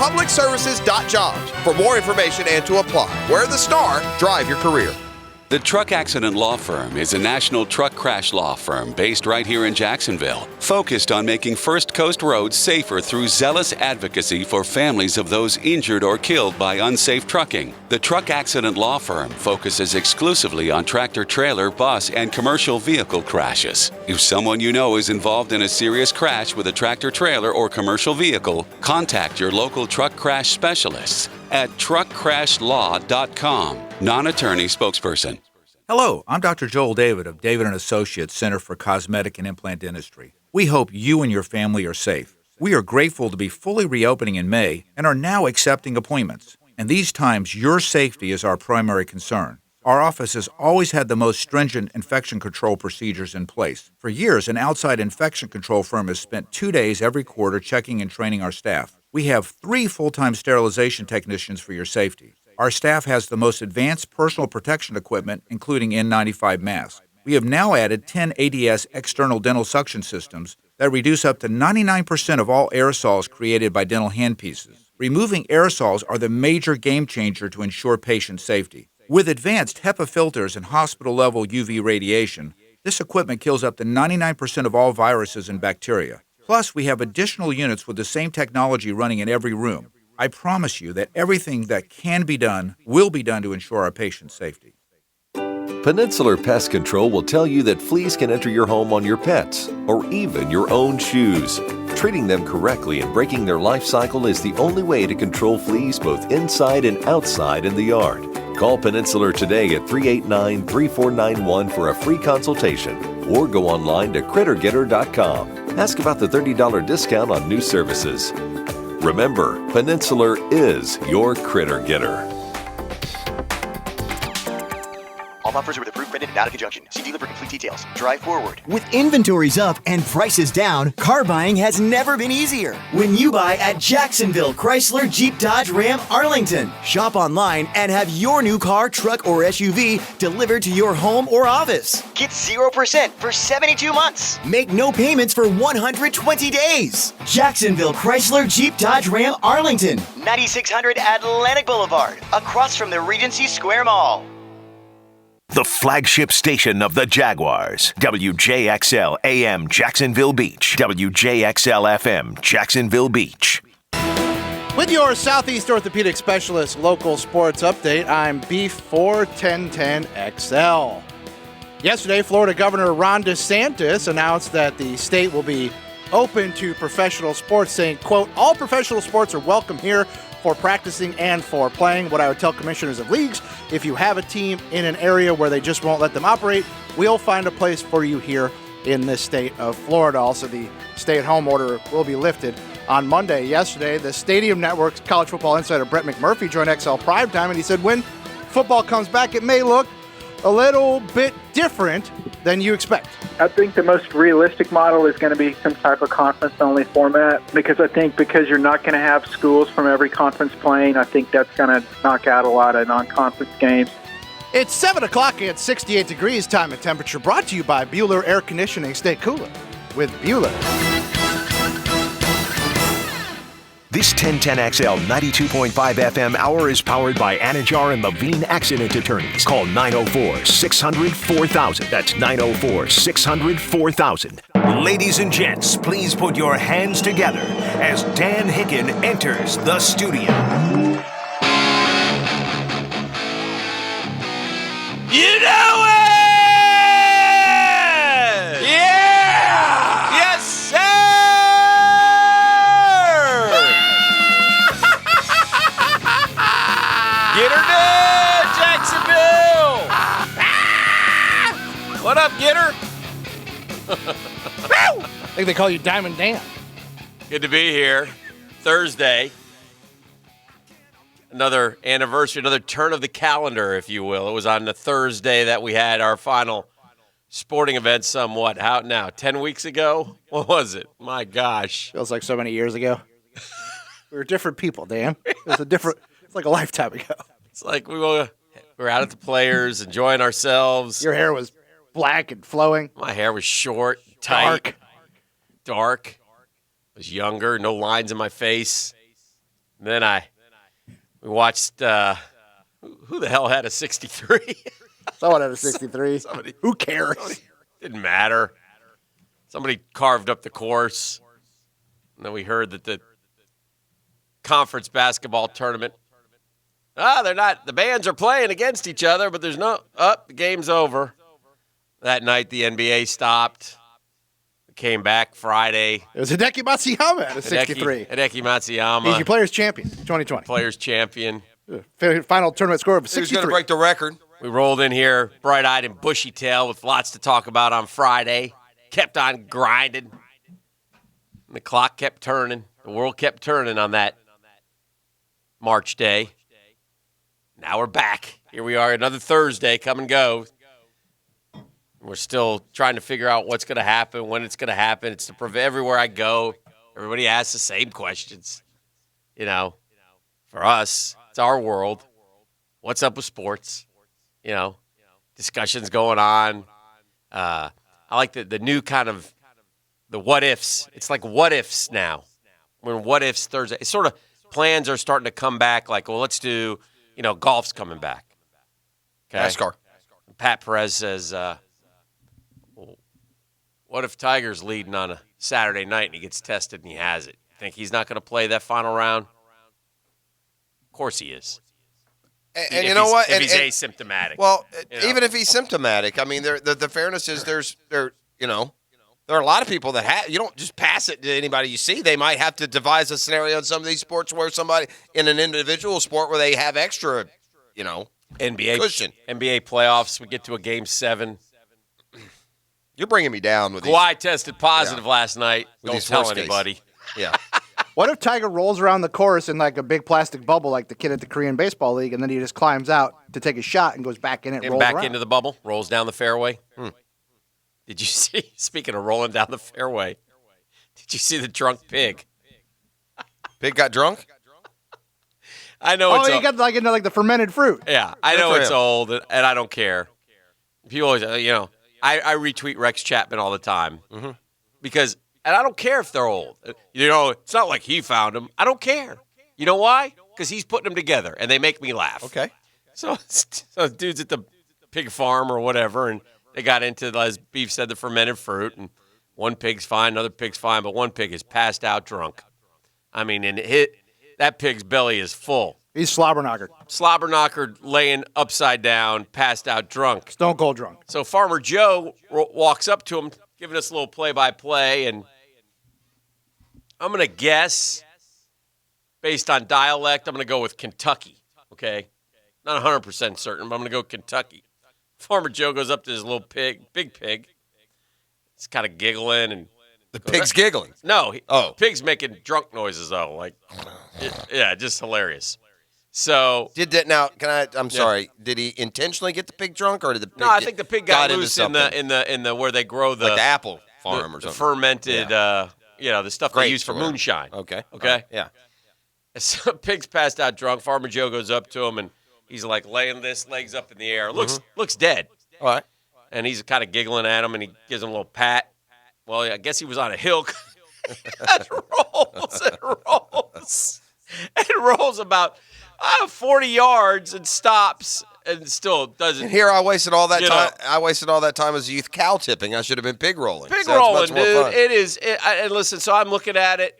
publicservices.jobs for more information and to apply. Wear the star, drive your career. The Truck Accident Law Firm is a national truck crash law firm based right here in Jacksonville, focused on making First Coast roads safer through zealous advocacy for families of those injured or killed by unsafe trucking. The Truck Accident Law Firm focuses exclusively on tractor-trailer, bus, and commercial vehicle crashes. If someone you know is involved in a serious crash with a tractor-trailer or commercial vehicle, contact your local truck crash specialists at truckcrashlaw.com. Non-attorney spokesperson. Hello, I'm Dr. Joel David of David & Associates Center for Cosmetic and Implant Dentistry. We hope you and your family are safe. We are grateful to be fully reopening in May and are now accepting appointments. In these times, your safety is our primary concern. Our office has always had the most stringent infection control procedures in place. For years, an outside infection control firm has spent 2 days every quarter checking and training our staff. We have 3 full-time sterilization technicians for your safety. Our staff has the most advanced personal protection equipment, including N95 masks. We have now added 10 ADS external dental suction systems that reduce up to 99% of all aerosols created by dental handpieces. Removing aerosols are the major game changer to ensure patient safety. With advanced HEPA filters and hospital-level UV radiation, this equipment kills up to 99% of all viruses and bacteria. Plus, we have additional units with the same technology running in every room. I promise you that everything that can be done will be done to ensure our patients' safety. Peninsular Pest Control will tell you that fleas can enter your home on your pets or even your own shoes. Treating them correctly and breaking their life cycle is the only way to control fleas both inside and outside in the yard. Call Peninsular today at 389-3491 for a free consultation or go online to crittergetter.com. Ask about the $30 discount on new services. Remember, Peninsular is your critter getter. All offers are with approved credit and out of conjunction. See dealer for complete details. Drive forward. With inventories up and prices down, car buying has never been easier. When you buy at Jacksonville Chrysler Jeep Dodge Ram Arlington, shop online and have your new car, truck, or SUV delivered to your home or office. Get 0% for 72 months. Make no payments for 120 days. Jacksonville Chrysler Jeep Dodge Ram Arlington, 9600 Atlantic Boulevard, across from the Regency Square Mall. The flagship station of the Jaguars. WJXL AM Jacksonville Beach. WJXL FM Jacksonville Beach. With your Southeast Orthopedic Specialist local sports update, I'm Beef41010XL. Yesterday, Florida Governor Ron DeSantis announced that the state will be open to professional sports, saying, quote, all professional sports are welcome here for practicing and for playing. What I would tell commissioners of leagues, if you have a team in an area where they just won't let them operate, we'll find a place for you here in this state of Florida. Also, the stay-at-home order will be lifted on Monday. Yesterday, the Stadium Network's college football insider Brett McMurphy joined XL Primetime, and he said when football comes back, it may look a little bit different than you expect. I think the most realistic model is going to be some type of conference-only format because you're not going to have schools from every conference playing, I think that's going to knock out a lot of non-conference games. It's 7 o'clock at 68 degrees time and temperature, brought to you by Bueller Air Conditioning. Stay cooler with Bueller. This 1010XL 92.5 FM hour is powered by Anajar and Levine Accident Attorneys. Call 904-600-4000. That's 904-600-4000. Ladies and gents, please put your hands together as Dan Hicken enters the studio. You know it! Yeah! Yes, sir! Get her done, Jacksonville! What up, get her? I think they call you Diamond Dan. Good to be here. Thursday. Another anniversary, another turn of the calendar, if you will. It was on the Thursday that we had our final sporting event somewhat. How now? 10 weeks ago? What was it? My gosh. Feels like so many years ago. We were different people, Dan. It's like a lifetime ago. It's like we were out at the Players, enjoying ourselves. Your hair was black and flowing. My hair was short, tight, dark. I was younger, no lines in my face. And then we watched who the hell had a 63? Someone had a 63. Who cares? Didn't matter. Somebody carved up the course. And then we heard that the conference basketball tournament, they're not, the bands are playing against each other, but there's no, the game's over. That night, the NBA stopped. Came back Friday. It was Hideki Matsuyama at a 63. Hideki Matsuyama. He's your Players Champion, 2020. Players Champion. Final tournament score of 63. Who's going to break the record? We rolled in here bright-eyed and bushy-tailed with lots to talk about on Friday. Kept on grinding. And the clock kept turning. The world kept turning on that March day. Now we're back. Here we are, another Thursday, come and go. We're still trying to figure out what's going to happen, when it's going to happen. It's everywhere I go, everybody asks the same questions. You know, for us, it's our world. What's up with sports? You know, discussions going on. I like the new kind of the what ifs. It's like what ifs now. When what ifs Thursday, it's sort of plans are starting to come back. Like, well, let's do, golf's coming back. Okay. NASCAR. Pat Perez says, what if Tiger's leading on a Saturday night and he gets tested and he has it? Think he's not going to play that final round? Of course he is. And you know what? If he's asymptomatic. Well, even if he's symptomatic, I mean, the fairness is there are a lot of people that you don't just pass it to anybody you see. They might have to devise a scenario in some of these sports where somebody in an individual sport where they have extra, NBA cushion. NBA playoffs, we get to a Game 7. You're bringing me down with Kawhi tested positive last night. With Don't tell anybody. Yeah. What if Tiger rolls around the course in like a big plastic bubble like the kid at the Korean Baseball League, and then he just climbs out to take a shot and goes back in it and rolls back around? Into the bubble, rolls down the fairway. Did you see, speaking of rolling down the fairway, did you see the drunk pig? Pig got drunk? I know he got like the fermented fruit. Yeah, I know it's old, and I don't care. People always, I retweet Rex Chapman all the time because, and I don't care if they're old. It's not like he found them. I don't care. You know why? Because he's putting them together, and they make me laugh. Okay. So dude's at the pig farm or whatever, and they got into, as Beef said, the fermented fruit, and one pig's fine, another pig's fine, but one pig is passed out drunk. I mean, that pig's belly is full. He's slobber-knockered. Slobber-knockered, laying upside down, passed out drunk. Stone cold drunk. So Farmer Joe walks up to him, giving us a little play-by-play, and I'm going to guess, based on dialect, I'm going to go with Kentucky, okay? Not 100% certain, but I'm going to go Kentucky. Farmer Joe goes up to his little big pig. He's kind of giggling. And the pig's giggling? No. Pig's making drunk noises, though. Like, yeah, just hilarious. So I'm sorry. Did he intentionally get the pig drunk, or did the pig? No, I think the pig got loose in the where they grow the apple farm or something. The fermented, the stuff they use for moonshine. Okay. Yeah. So pig's passed out drunk. Farmer Joe goes up to him and he's like laying legs up in the air. Looks dead. All right. And he's kind of giggling at him and he gives him a little pat. Well, I guess he was on a hill. It rolls about 40 yards and stops and still doesn't. And here I wasted all that time. I wasted all that time as youth cow tipping. I should have been pig rolling. Pig rolling, dude. It is. And listen, so I'm looking at it,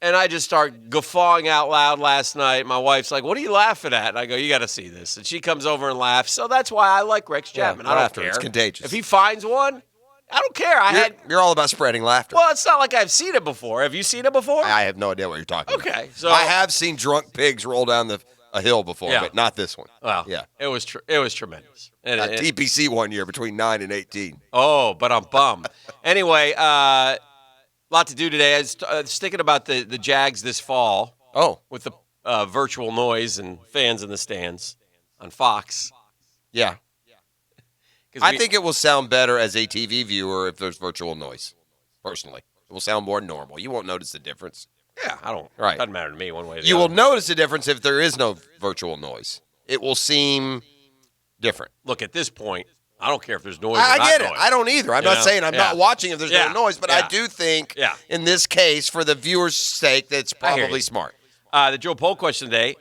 and I just start guffawing out loud last night. My wife's like, "What are you laughing at?" And I go, "You got to see this." And she comes over and laughs. So that's why I like Rex Chapman. I don't care. It's contagious. If he finds one, I don't care. You're all about spreading laughter. Well, it's not like I've seen it before. Have you seen it before? I have no idea what you're talking about. Okay, so I have seen drunk pigs roll down a hill before, but not this one. Well, yeah, it was tremendous. And TPC one year between 9 and 18. Oh, but I'm bummed. Anyway, lot to do today. I was thinking about the Jags this fall. Oh, with the virtual noise and fans in the stands on Fox. Yeah. I think it will sound better as a TV viewer if there's virtual noise, personally. It will sound more normal. You won't notice the difference. Yeah, I don't. Right. It doesn't matter to me one way or the other. You will notice the difference if there is no virtual noise. It will seem different. Look, at this point, I don't care if there's noise I or not get it. noise. I don't either. I'm not saying I'm not watching if there's no noise, but I do think in this case, for the viewer's sake, that it's probably smart. The Joe poll question today,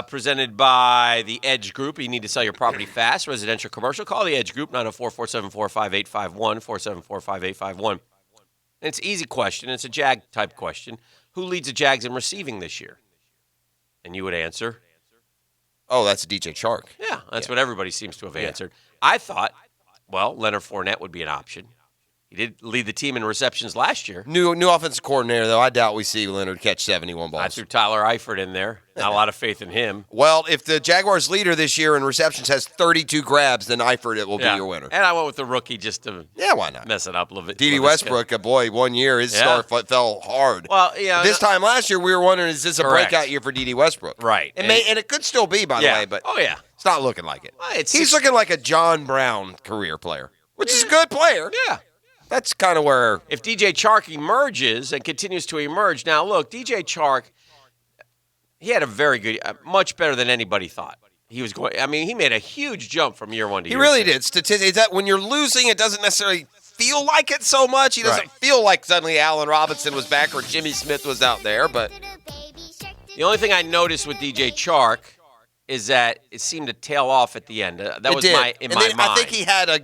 presented by the Edge Group. You need to sell your property fast, residential, commercial. Call the Edge Group, 904-474-5851, 474-5851. It's an easy question. It's a Jag-type question. Who leads the Jags in receiving this year? And you would answer? Oh, that's DJ Chark. Yeah, that's what everybody seems to have answered. I thought, well, Leonard Fournette would be an option. He did lead the team in receptions last year. New offensive coordinator, though. I doubt we see Leonard catch 71 balls. I threw Tyler Eifert in there. Not a lot of faith in him. Well, if the Jaguars' leader this year in receptions has 32 grabs, then Eifert it will be your winner. And I went with the rookie just to why not? Mess it up a little bit. D.D. Westbrook, boy, 1 year, his star fell hard. Well, this time last year, we were wondering, is this a breakout year for D.D. Westbrook? Right. And it could still be, by the way, but it's not looking like it. Well, He's looking like a John Brown career player, which is a good player. Yeah. That's kind of where... If DJ Chark emerges and continues to emerge. Now, look, DJ Chark, he had a very good, much better than anybody thought. He was going. I mean, he made a huge jump from year one to year two. He really did. Statistics that when you're losing, it doesn't necessarily feel like it so much. He doesn't feel like suddenly Allen Robinson was back or Jimmy Smith was out there. But the only thing I noticed with DJ Chark is that it seemed to tail off at the end. That was my mind. I think he had a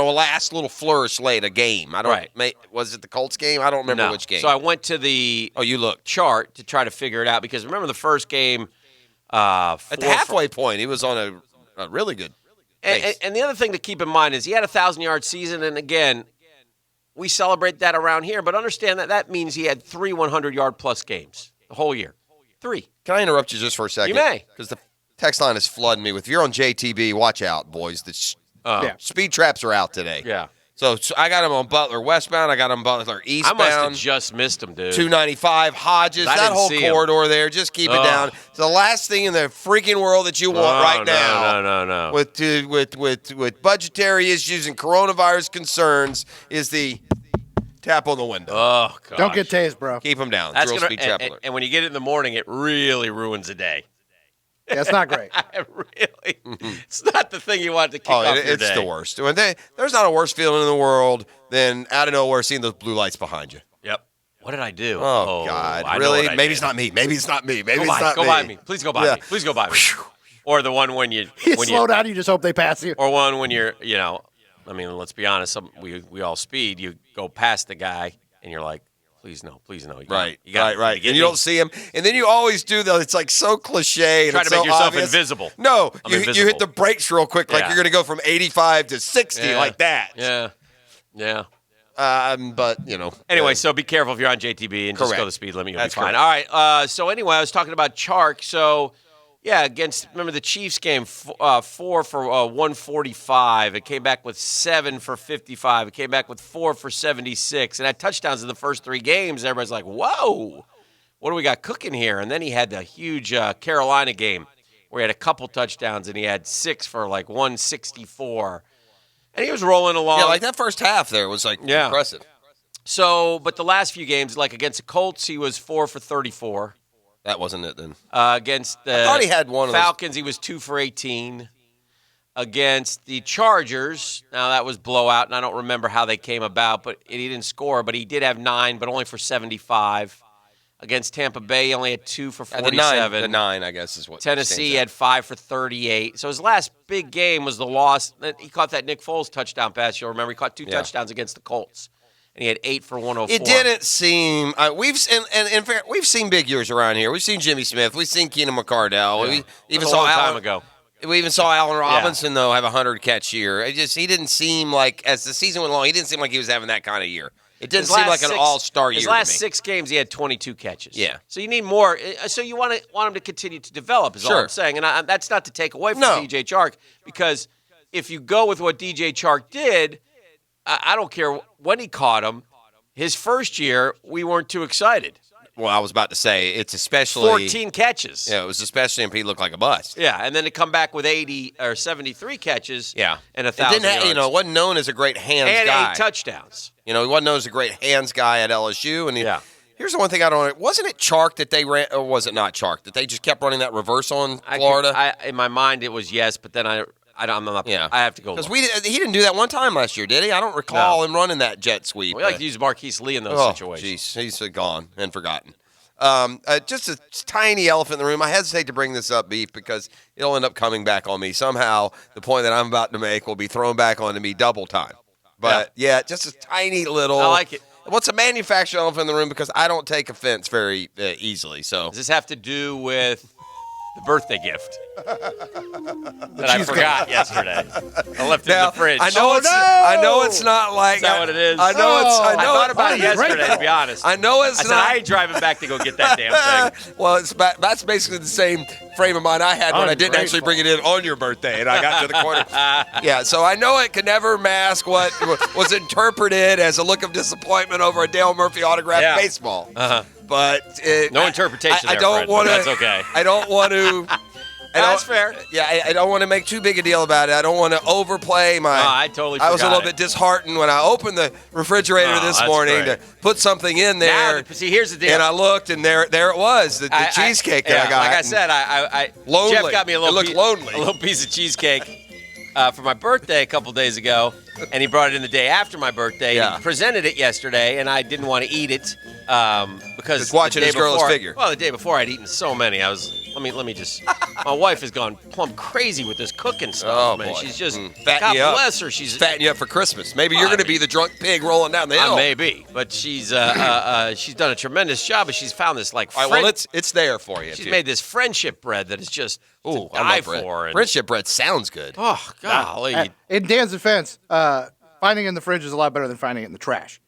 last little flourish late, a game. I don't. Was it the Colts game? I don't remember which game. So I went to the chart to try to figure it out because remember the first game. At the halfway point, he was on a really good pace. And the other thing to keep in mind is he had a 1,000-yard season, and again, we celebrate that around here, but understand that means he had 3 100-yard-plus games the whole year. 3. Can I interrupt you just for a second? You may. Because the text line is flooding me with, if you're on JTB, watch out, boys. The speed traps are out today. Yeah. So I got him on Butler westbound. I got him on Butler eastbound. I must have just missed him, dude. 295, Hodges, that whole corridor there. Just keep it down. It's the last thing in the freaking world that you want now. No. With budgetary issues and coronavirus concerns is the tap on the window. Oh, God. Don't get tased, bro. Keep them down. That's Drill speed trap alert. And when you get it in the morning, it really ruins the day. Yeah, it's not great. It's not the thing you want to kick off your day. It's the worst. There's not a worse feeling in the world than out of nowhere seeing those blue lights behind you. Yep. What did I do? Oh God! Really? Maybe it's not me. Maybe it's not me. Maybe it's not me. Go by me. Please go by me. Please go by me. Or the one when you slow down. You just hope they pass you. Or one when you're, I mean, let's be honest. We all speed. You go past the guy and you're like, please no. Right. And you don't see him. And then you always do, though. It's like so cliche. Try to make yourself invisible. No, you hit the brakes real quick. Like you're going to go from 85 to 60 like that. Yeah. But, Anyway, so be careful if you're on JTB and just go the speed limit. You'll be fine. All right. So anyway, I was talking about Chark. So, remember the Chiefs game, 4 for 145. It came back with 7 for 55. It came back with 4 for 76. And had touchdowns in the first 3 games. Everybody's like, whoa, what do we got cooking here? And then he had the huge Carolina game where he had a couple touchdowns and he had 6 for like 164. And he was rolling along. Yeah, like that first half there was impressive. So, but the last few games, like against the Colts, he was 4 for 34. That wasn't it then. Against the I thought he had one of Falcons, he was 2 for 18. Against the Chargers, now that was blowout, and I don't remember how they came about, but he didn't score. But he did have 9, but only for 75. Against Tampa Bay, he only had 2 for 47. The 9, I guess, is what Tennessee had 5 for 38. So his last big game was the loss. He caught that Nick Foles touchdown pass. You'll remember he caught 2 touchdowns against the Colts. And he had 8 for 104. It didn't seem we've seen big years around here. We've seen Jimmy Smith. We've seen Keenan McCardell. Yeah. We even saw time ago. We even saw Allen Robinson though have a 100-catch year. He didn't seem like as the season went along. He didn't seem like he was having that kind of year. It didn't seem like an all-star year. His last 6 games, he had 22 catches. Yeah. So you need more. So you want him to continue to develop. Is all I'm saying. And that's not to take away from DJ Chark because if you go with what DJ Chark did, I don't care when he caught him. His first year, we weren't too excited. Well, I was about to say, it's especially 14 catches. Yeah, it was especially if he looked like a bust. Yeah, and then to come back with 80 or 73 catches and 1,000 yards. He wasn't known as a great hands guy. And 8 touchdowns. He wasn't known as a great hands guy at LSU. And here's the one thing I don't know. Wasn't it Chark that they ran, or was it not Chark, that they just kept running that reverse on Florida? In my mind, it was yes, but then I'm not. I have to go. Because he didn't do that one time last year, did he? I don't recall him running that jet sweep. We like to use Marquise Lee in those situations. Jeez, he's gone and forgotten. Just a tiny elephant in the room. I hesitate to bring this up, Beef, because it'll end up coming back on me. Somehow, the point that I'm about to make will be thrown back onto me double time. But, yeah just a tiny little. I like it. What's a manufactured elephant in the room? Because I don't take offense very easily. So Does this have to do with the birthday gift that I forgot yesterday? I left it in the fridge. I know it's not like. Is that what it is? I know it's. I thought about it yesterday, to be honest. I know it's I said, not. I ain't driving back to go get that damn thing. Well, that's basically the same frame of mind I had when I didn't actually bring it in on your birthday, and I got to the corner. Yeah, so I know it could never mask what was interpreted as a look of disappointment over a Dale Murphy autographed baseball. But no interpretation. I don't want to. That's okay. I don't want to. That's fair. Yeah, I don't want to make too big a deal about it. I don't want to overplay my. I totally forgot. I was a little bit disheartened when I opened the refrigerator this morning to put something in there. Now, see, here's the deal. And I looked, and there it was, the cheesecake that I got. Like I said, lonely. Jeff got me a lonely. little piece of cheesecake for my birthday a couple days ago, and he brought it in the day after my birthday. Yeah. And he presented it yesterday, and I didn't want to eat it because just watching his girl's figure. Well, the day before I'd eaten so many, I was. Let me just. My wife has gone plumb crazy with this cooking stuff, man. Boy. She's just. Fatten you up. Bless her. She's fatting you up for Christmas. Maybe you're going to be the drunk pig rolling down the hill. I may be, but she's done a tremendous job. But she's found this like. All right, well, it's there for you. She's made this friendship bread that is just to I die for. And, friendship bread sounds good. Oh golly! In Dan's defense, finding it in the fridge is a lot better than finding it in the trash.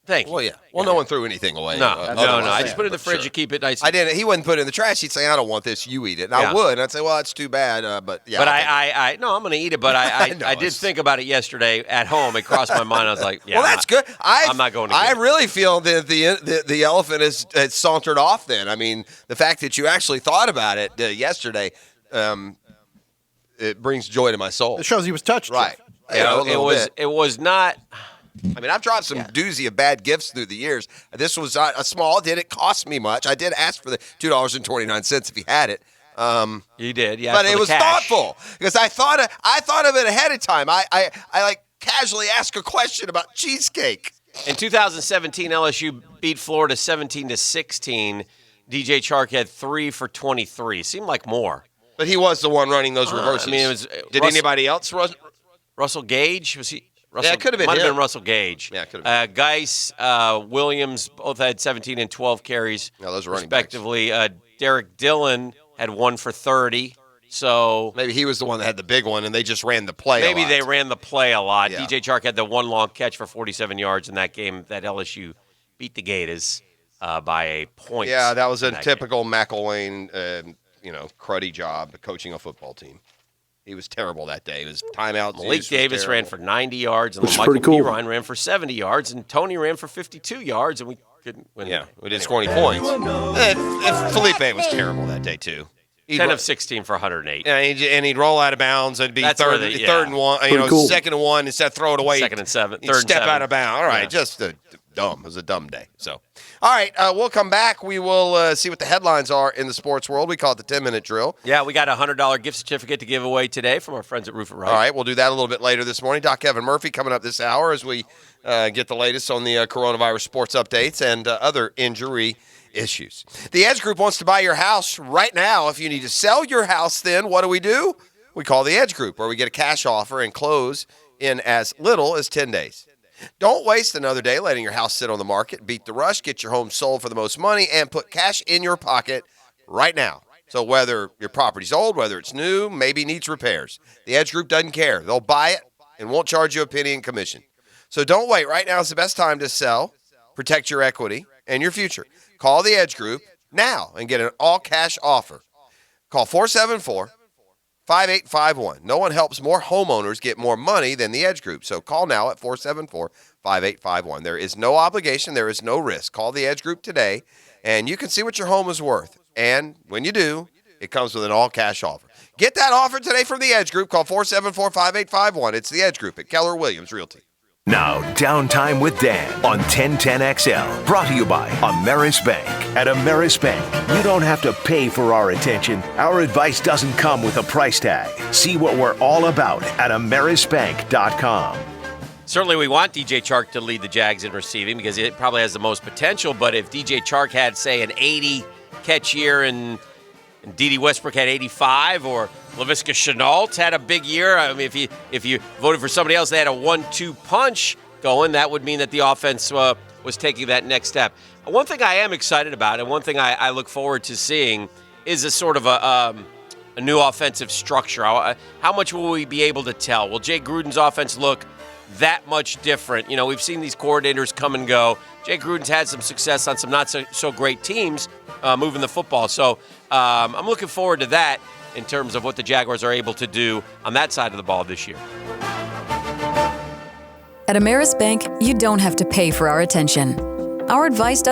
Thank you. Well, yeah. Well, no one threw anything away. No. Otherwise. I just put it in the fridge to keep it nice. I didn't. He wouldn't put it in the trash. He'd say, "I don't want this. You eat it." And I would. And I'd say, "Well, that's too bad." But yeah. But I'm going to eat it. But I did think about it yesterday at home. It crossed my mind. I was like, "Yeah." Well, that's good. I'm not going to. I really feel that the elephant has sauntered off. Then I mean, the fact that you actually thought about it yesterday, it brings joy to my soul. It shows he was touched. Right. It was not. I mean, I've dropped some doozy of bad gifts through the years. This was not a small. Didn't cost me much. I did ask for the $2.29 if he had it. You did, yeah. But it was thoughtful because I thought of it ahead of time. I like casually ask a question about cheesecake. In 2017, LSU beat Florida 17-16. DJ Chark had 3 for 23. Seemed like more. But he was the one running those reverses. I mean, it was. Did anybody else? Russell Gage was he? Russell, it could have been might him. have been Russell Gage. Yeah, it could have been. Geis, Williams both had 17 and 12 carries, those are running respectively. Derek Dillon had 1 for 30. So maybe he was the one that had the big one, and they just ran the play. Maybe they ran the play a lot. Yeah. DJ Chark had the one long catch for 47 yards in that game. That LSU beat the Gators by a point. Yeah, that was a typical McElwain, cruddy job coaching a football team. He was terrible that day. It was timeouts. Malik Davis ran for 90 yards, and Which is Michael pretty cool. Pirine ran for 70 yards, and Tony ran for 52 yards, and we couldn't win. Yeah, we didn't score any points. If Felipe was terrible that day, too. 10 of 16 for 108. Yeah, and he'd roll out of bounds. It'd be third and one, cool. second and one, instead of throw it away. Second and 7. He'd Third and step 7. out of bounds. All right, just dumb. It was a dumb day. So, all right, we'll come back. We will see what the headlines are in the sports world. We call it the 10-minute drill. Yeah, we got a $100 gift certificate to give away today from our friends at Roof It Right. All right, we'll do that a little bit later this morning. Doc Kevin Murphy coming up this hour as we get the latest on the coronavirus sports updates and other injury issues. The Edge Group wants to buy your house right now. If you need to sell your house, then what do? We call the Edge Group, where we get a cash offer and close in as little as 10 days. Don't waste another day letting your house sit on the market. Beat the rush, get your home sold for the most money, and put cash in your pocket right now. So whether your property's old, whether it's new, maybe needs repairs, the Edge Group doesn't care. They'll buy it and won't charge you a penny in commission. So don't wait. Right now is the best time to sell, protect your equity, and your future. Call the Edge Group now and get an all-cash offer. Call 474-5851. No one helps more homeowners get more money than the Edge Group. So call now at 474-5851. There is no obligation. There is no risk. Call the Edge Group today, and you can see what your home is worth. And when you do, it comes with an all-cash offer. Get that offer today from the Edge Group. Call 474-5851. It's the Edge Group at Keller Williams Realty. Now, Downtime with Dan on 1010XL. Brought to you by Ameris Bank. At Ameris Bank, you don't have to pay for our attention. Our advice doesn't come with a price tag. See what we're all about at amerisbank.com. Certainly we want DJ Chark to lead the Jags in receiving because it probably has the most potential. But if DJ Chark had, say, an 80-catch year and Dede Westbrook had 85, or Laviska Shenault had a big year, I mean, if you voted for somebody else, they had a 1-2 punch going, that would mean that the offense was taking that next step. One thing I am excited about, and one thing I look forward to seeing, is a sort of a new offensive structure. How much will we be able to tell? Will Jay Gruden's offense look that much different? You know, we've seen these coordinators come and go. Jay Gruden's had some success on some not so great teams moving the football. So I'm looking forward to that in terms of what the Jaguars are able to do on that side of the ball this year. At Ameris Bank, you don't have to pay for our attention. Our advice doesn't